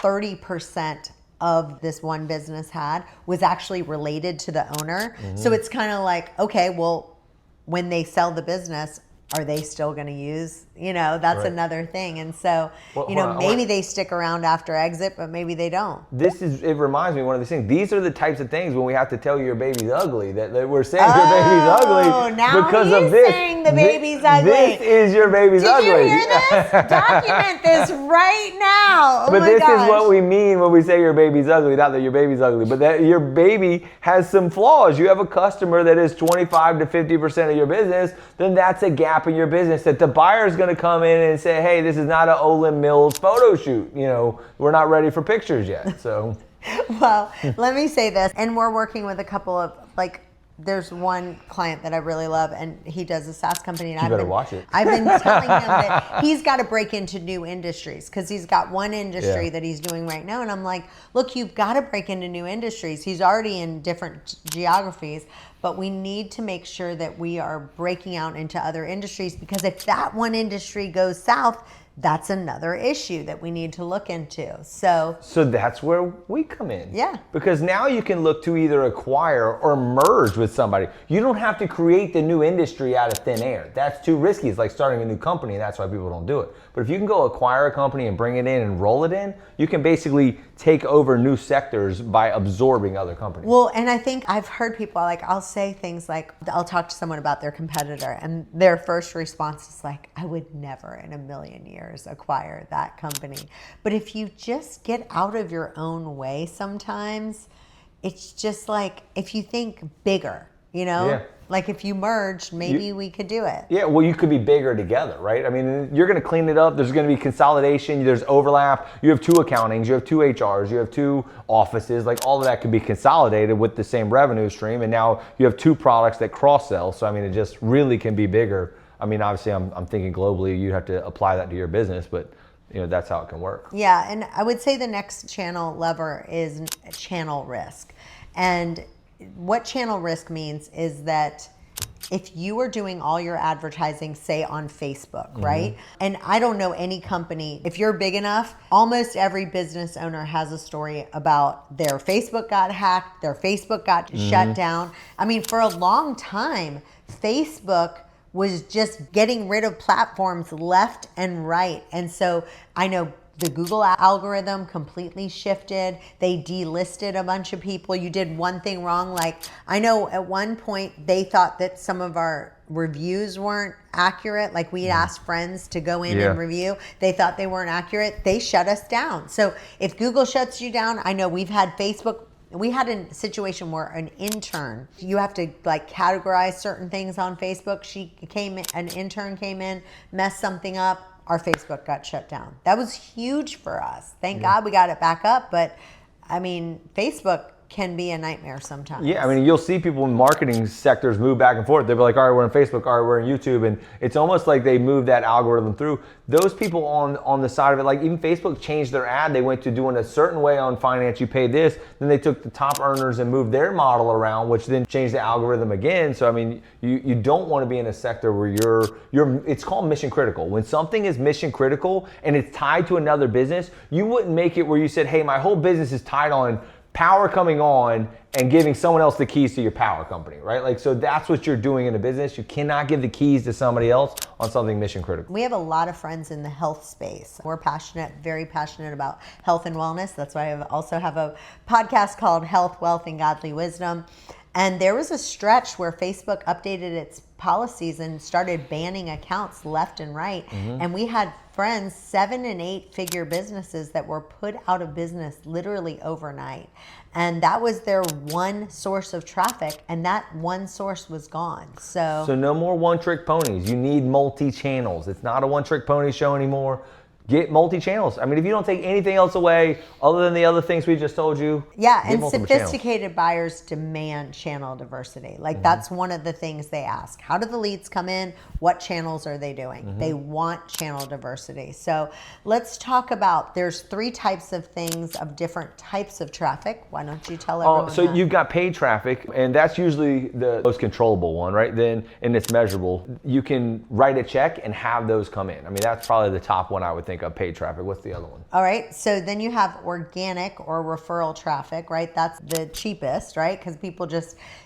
30% of this one business had was actually related to the owner. So it's kind of like, okay, well, when they sell the business, are they still going to use, that's another thing. And so, maybe they stick around after exit, but maybe they don't. It reminds me of one of these things. These are the types of things when we have to tell you your baby's ugly, that we're saying your baby's ugly now because he's of this. Saying the baby's ugly. This is your baby's ugly. Did you hear this? Document this right now. Oh but my this gosh. is what we mean when we say your baby's ugly. Not that your baby's ugly, but that your baby has some flaws. You have a customer that is 25 to 50% of your business, then that's a gap in your business that the buyer is going to come in and say, hey, this is not an Olin Mills photo shoot. We're not ready for pictures yet. So, well, let me say this. And we're working with a couple of, there's one client that I really love, and he does a SaaS company. And you better watch it. I've been telling him that he's got to break into new industries because he's got one industry that he's doing right now. And I'm like, look, you've got to break into new industries. He's already in different geographies, but we need to make sure that we are breaking out into other industries, because if that one industry goes south, that's another issue that we need to look into. So that's where we come in. Yeah. Because now you can look to either acquire or merge with somebody. You don't have to create the new industry out of thin air. That's too risky. It's like starting a new company, and that's why people don't do it. But if you can go acquire a company and bring it in and roll it in, you can basically take over new sectors by absorbing other companies. Well, and I think I've heard people, I'll say things like, I'll talk to someone about their competitor, and their first response is like, I would never in a million years acquire that company. But if you just get out of your own way sometimes, it's just like, if you think bigger, like if you merged, maybe we could do it. Yeah, well, you could be bigger together, right? I mean, you're going to clean it up. There's going to be consolidation. There's overlap. You have two accountings. You have two HRs. You have two offices. Like all of that could be consolidated with the same revenue stream. And now you have two products that cross-sell. So, I mean, it just really can be bigger. I mean, obviously, I'm thinking globally. You have to apply that to your business, but that's how it can work. Yeah, and I would say the next channel lever is channel risk. And what channel risk means is that if you are doing all your advertising, say on Facebook, right? And I don't know any company, if you're big enough, almost every business owner has a story about their Facebook got hacked, their Facebook got shut down. I mean, for a long time, Facebook was just getting rid of platforms left and right. And so I know the Google algorithm completely shifted. They delisted a bunch of people. You did one thing wrong. Like, I know at one point they thought that some of our reviews weren't accurate. Like, we asked friends to go in and review. They thought they weren't accurate. They shut us down. So if Google shuts you down, I know we've had Facebook. We had a situation where an intern, you have to categorize certain things on Facebook. An intern came in, messed something up. Our Facebook got shut down. That was huge for us. Thank God we got it back up. But I mean, Facebook can be a nightmare sometimes. Yeah, I mean, you'll see people in marketing sectors move back and forth. They'll be like, all right, we're on Facebook, all right, we're on YouTube. And it's almost like they move that algorithm through. Those people on the side of it, like even Facebook changed their ad. They went to doing a certain way on finance. You pay this. Then they took the top earners and moved their model around, which then changed the algorithm again. So, I mean, you don't want to be in a sector where it's called mission critical. When something is mission critical and it's tied to another business, you wouldn't make it where you said, hey, my whole business is tied on power coming on and giving someone else the keys to your power company, right? Like, so that's what you're doing in a business. You cannot give the keys to somebody else on something mission critical. We have a lot of friends in the health space. We're very passionate about health and wellness. That's why I also have a podcast called Health, Wealth, and Godly Wisdom. And there was a stretch where Facebook updated its policies and started banning accounts left and right. And we had friends, 7- and 8-figure businesses that were put out of business literally overnight. And that was their one source of traffic, and that one source was gone. So no more one-trick ponies. You need multi-channels. It's not a one-trick pony show anymore. Get multi-channels. I mean, if you don't take anything else away other than the other things we just told you. Yeah, and sophisticated buyers demand channel diversity. Like that's one of the things they ask. How do the leads come in? What channels are they doing? They want channel diversity. So let's talk about, there's 3 types of things of different types of traffic. Why don't you tell everyone So that? you've got paid traffic, and that's usually the most controllable one, right? Then, and it's measurable. You can write a check and have those come in. I mean, that's probably the top one I would think make up paid traffic. What's the other one? All right. So then you have organic or referral traffic, right? That's the cheapest, right? Because people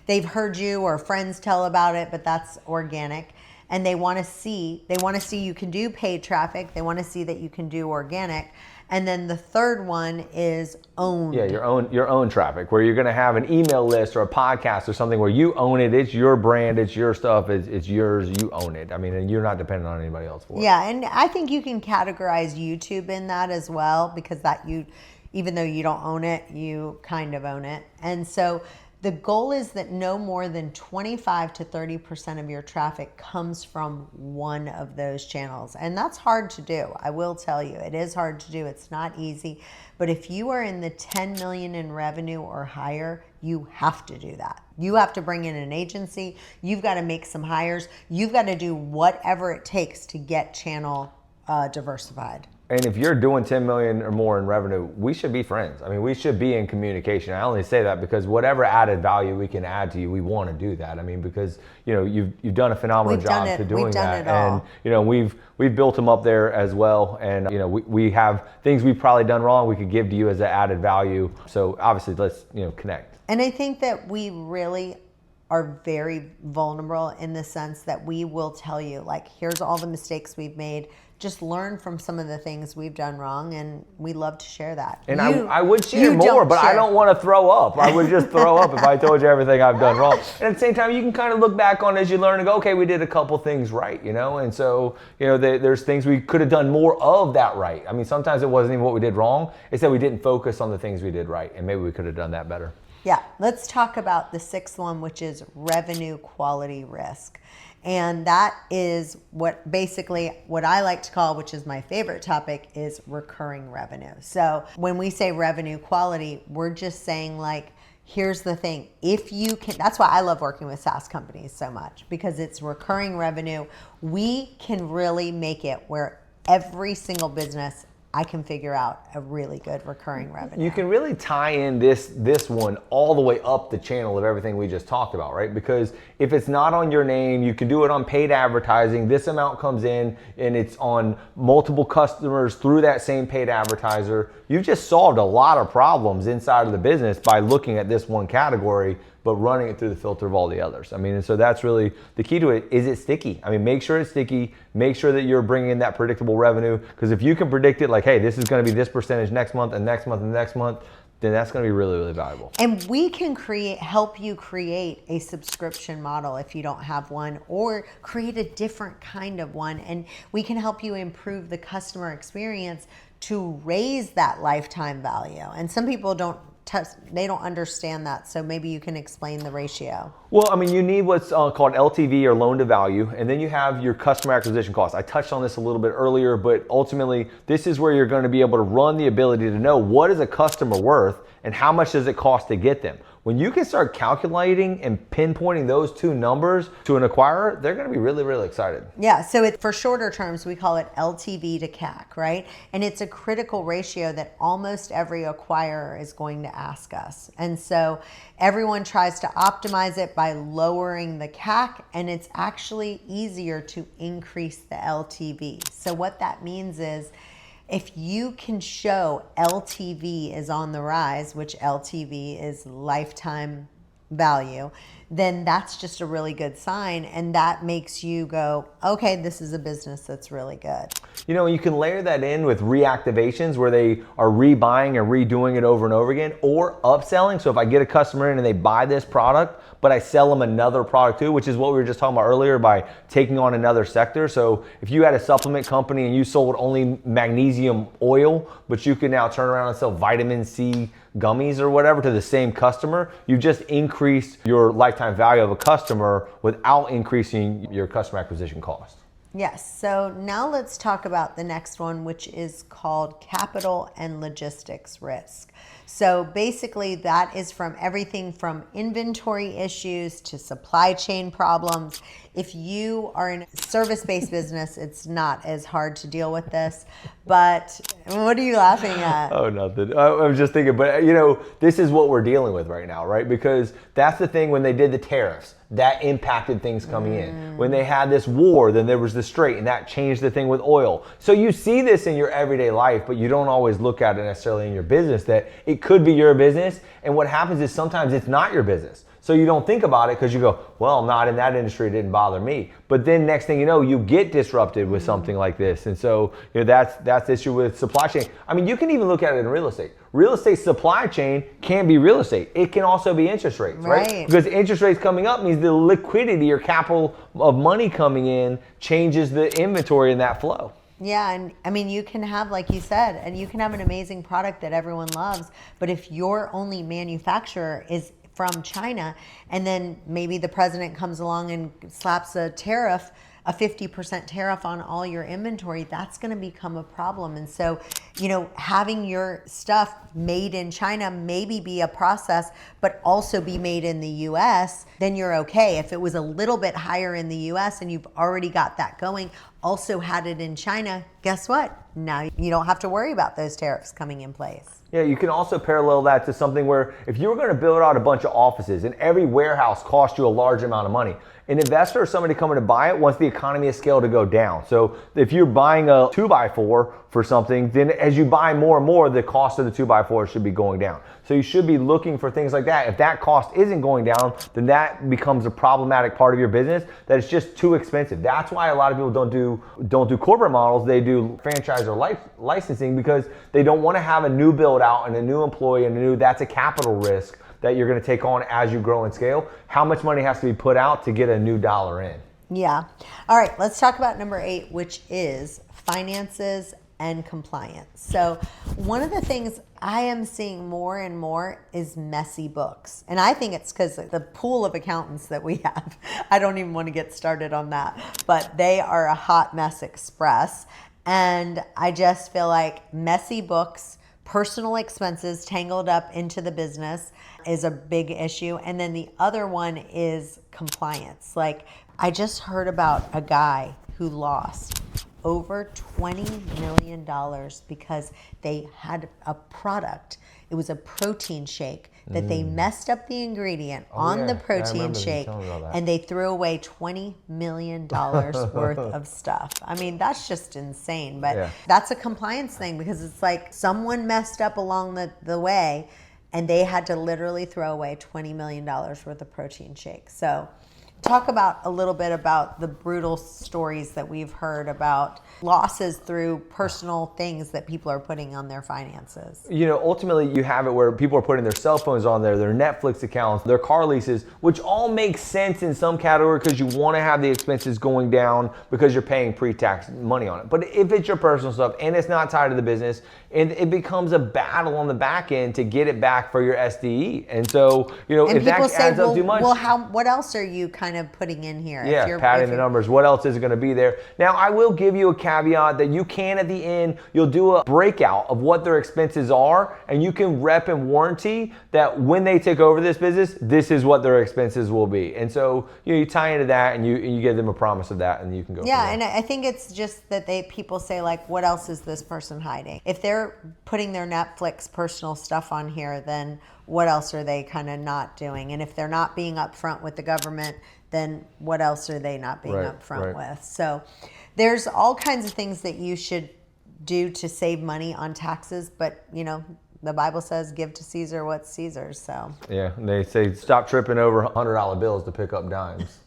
they've heard you or friends tell about it, but that's organic. And they want to see you can do paid traffic. They want to see that you can do organic. And then the third one is owned. Yeah, your own traffic, where you're going to have an email list or a podcast or something where you own it. It's your brand. It's your stuff. It's yours. You own it. I mean, and you're not dependent on anybody else for it. Yeah, and I think you can categorize YouTube in that as well, because even though you don't own it, you kind of own it. And so the goal is that no more than 25 to 30% of your traffic comes from one of those channels. And that's hard to do. I will tell you, it is hard to do. It's not easy. But if you are in the 10 million in revenue or higher, you have to do that. You have to bring in an agency. You've got to make some hires. You've got to do whatever it takes to get channel diversified. And if you're doing 10 million or more in revenue, we should be friends. I mean, we should be in communication. I only say that because whatever added value we can add to you, we want to do that. I mean, because you've done a phenomenal job to doing that, and we've built them up there as well. And we have things we've probably done wrong we could give to you as an added value. So obviously, let's connect. And I think that we really are very vulnerable in the sense that we will tell you, like, here's all the mistakes we've made. Just learn from some of the things we've done wrong, and we love to share that. And I would share more, but I don't want to throw up. I would just throw up if I told you everything I've done wrong. And at the same time, you can kind of look back on it as you learn and go, okay, we did a couple things right, And so, there's things we could have done more of that right. I mean, sometimes it wasn't even what we did wrong. It's that we didn't focus on the things we did right, and maybe we could have done that better. Yeah, let's talk about the sixth one, which is revenue quality risk. And that is what I like to call, which is my favorite topic, is recurring revenue. So when we say revenue quality, we're just saying, like, here's the thing. If you can, that's why I love working with SaaS companies so much, because it's recurring revenue. We can really make it where every single business, I can figure out a really good recurring revenue. You can really tie in this one all the way up the channel of everything we just talked about, right? Because if it's not on your name, you can do it on paid advertising. This amount comes in and it's on multiple customers through that same paid advertiser. You've just solved a lot of problems inside of the business by looking at this one category, but running it through the filter of all the others. I mean, and so that's really the key to it. Is it sticky? I mean, make sure it's sticky. Make sure that you're bringing in that predictable revenue, because if you can predict it, like, hey, this is going to be this percentage next month and next month and next month, then that's going to be really, really valuable. And we can help you create a subscription model if you don't have one, or create a different kind of one. And we can help you improve the customer experience to raise that lifetime value. And some people don't understand that, so maybe you can explain the ratio. Well, I mean, you need what's called LTV, or loan to value, and then you have your customer acquisition cost. I touched on this a little bit earlier, but ultimately, this is where you're going to be able to run the ability to know what is a customer worth and how much does it cost to get them. When you can start calculating and pinpointing those two numbers to an acquirer, they're going to be really, really excited. Yeah, so for shorter terms, we call it LTV to CAC, right? And it's a critical ratio that almost every acquirer is going to ask us. And so everyone tries to optimize it by lowering the CAC, and it's actually easier to increase the LTV. So what that means is, if you can show LTV is on the rise, which LTV is lifetime value, then that's just a really good sign, and that makes you go, okay, this is a business that's really good. You can layer that in with reactivations, where they are rebuying and redoing it over and over again, or upselling. So if I get a customer in and they buy this product, but I sell them another product too, which is what we were just talking about earlier, by taking on another sector. So if you had a supplement company and you sold only magnesium oil, but you can now turn around and sell vitamin C gummies or whatever to the same customer, you've just increased your lifetime value of a customer without increasing your customer acquisition cost. Yes, so now let's talk about the next one, which is called capital and logistics risk. So basically that is from everything from inventory issues to supply chain problems. If you are in a service-based business, it's not as hard to deal with this. But what are you laughing at? Oh, nothing. I was just thinking, but this is what we're dealing with right now, right? Because that's the thing, when they did the tariffs, that impacted things coming in. When they had this war, then there was the Strait, and that changed the thing with oil. So you see this in your everyday life, but you don't always look at it necessarily in your business, that it could be your business. And what happens is sometimes it's not your business. So you don't think about it because you go, well, I'm not in that industry, it didn't bother me. But then next thing you know, you get disrupted with something like this. And so that's the issue with supply chain. I mean, you can even look at it in real estate. Real estate supply chain can be real estate. It can also be interest rates, right? Because interest rates coming up means the liquidity or capital of money coming in changes the inventory in that flow. Yeah, and I mean, you can have, like you said, and you can have an amazing product that everyone loves, but if your only manufacturer is from China, and then maybe the president comes along and slaps a 50% tariff on all your inventory, that's going to become a problem. And so, having your stuff made in China maybe be a process, but also be made in the US, then you're okay. If it was a little bit higher in the US and you've already got that going, also had it in China, guess what? Now you don't have to worry about those tariffs coming in place. Yeah, you can also parallel that to something where if you were going to build out a bunch of offices and every warehouse cost you a large amount of money, an investor or somebody coming to buy it wants the economy of scale to go down. So if you're buying a 2x4 for something, then as you buy more and more, the cost of the 2x4 should be going down. So you should be looking for things like that. If that cost isn't going down, then that becomes a problematic part of your business, that it's just too expensive. That's why a lot of people don't do corporate models. They do franchise or licensing because they don't want to have a new build out and a new employee and that's a capital risk that you're going to take on as you grow and scale. How much money has to be put out to get a new dollar in? Yeah. All right, let's talk about number 8, which is finances and compliance. So one of the things I am seeing more and more is messy books. And I think it's because the pool of accountants that we have, I don't even want to get started on that, but they are a hot mess express. And I just feel like messy books, personal expenses tangled up into the business is a big issue. And then the other one is compliance. Like, I just heard about a guy who lost over $20 million because they had a product. It was a protein shake that they messed up the ingredient on the protein shake, and they threw away $20 million worth of stuff. I mean, that's just insane. But that's a compliance thing, because it's like someone messed up along the way, and they had to literally throw away $20 million worth of protein shake. So talk about a little bit about the brutal stories that we've heard about losses through personal things that people are putting on their finances. Ultimately you have it where people are putting their cell phones on there, their Netflix accounts, their car leases, which all makes sense in some category because you want to have the expenses going down because you're paying pre-tax money on it. But if it's your personal stuff and it's not tied to the business, and it becomes a battle on the back end to get it back for your SDE. And so, if that adds up too much. Well, what else are you kind of putting in here? Yeah, padding the numbers. What else is going to be there? Now, I will give you a caveat that you can, at the end, you'll do a breakout of what their expenses are, and you can rep and warranty that when they take over this business, this is what their expenses will be. And so, you tie into that, and you give them a promise of that, and you can go. Yeah, and I think it's just that people say, like, what else is this person hiding? If they're putting their Netflix personal stuff on here, then what else are they kind of not doing? And if they're not being upfront with the government, then what else are they not being upfront with? So there's all kinds of things that you should do to save money on taxes, but the Bible says give to Caesar what's Caesar's. So yeah, and they say stop tripping over $100 bills to pick up dimes.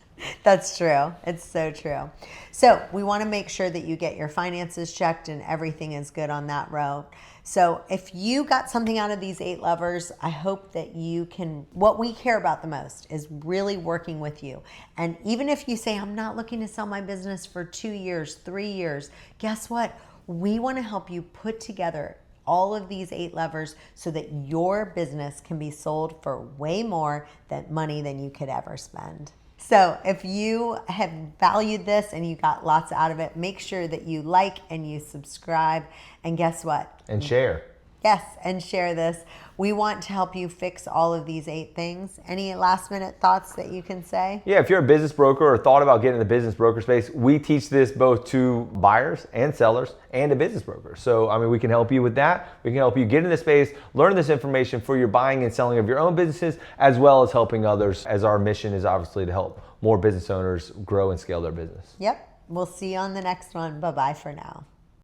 That's true. It's so true. So we want to make sure that you get your finances checked and everything is good on that road. So if you got something out of these 8 levers, I hope that you can, what we care about the most is really working with you. And even if you say, I'm not looking to sell my business for 2 years, 3 years, guess what? We want to help you put together all of these 8 levers so that your business can be sold for way more money than you could ever spend. So if you have valued this and you got lots out of it, make sure that you like and you subscribe. And guess what? And share. Yes, and share this. We want to help you fix all of these 8 things. Any last minute thoughts that you can say? Yeah, if you're a business broker or thought about getting in the business broker space, we teach this both to buyers and sellers and to business brokers. So, I mean, we can help you with that. We can help you get in the space, learn this information for your buying and selling of your own businesses, as well as helping others, as our mission is obviously to help more business owners grow and scale their business. Yep. We'll see you on the next one. Bye-bye for now.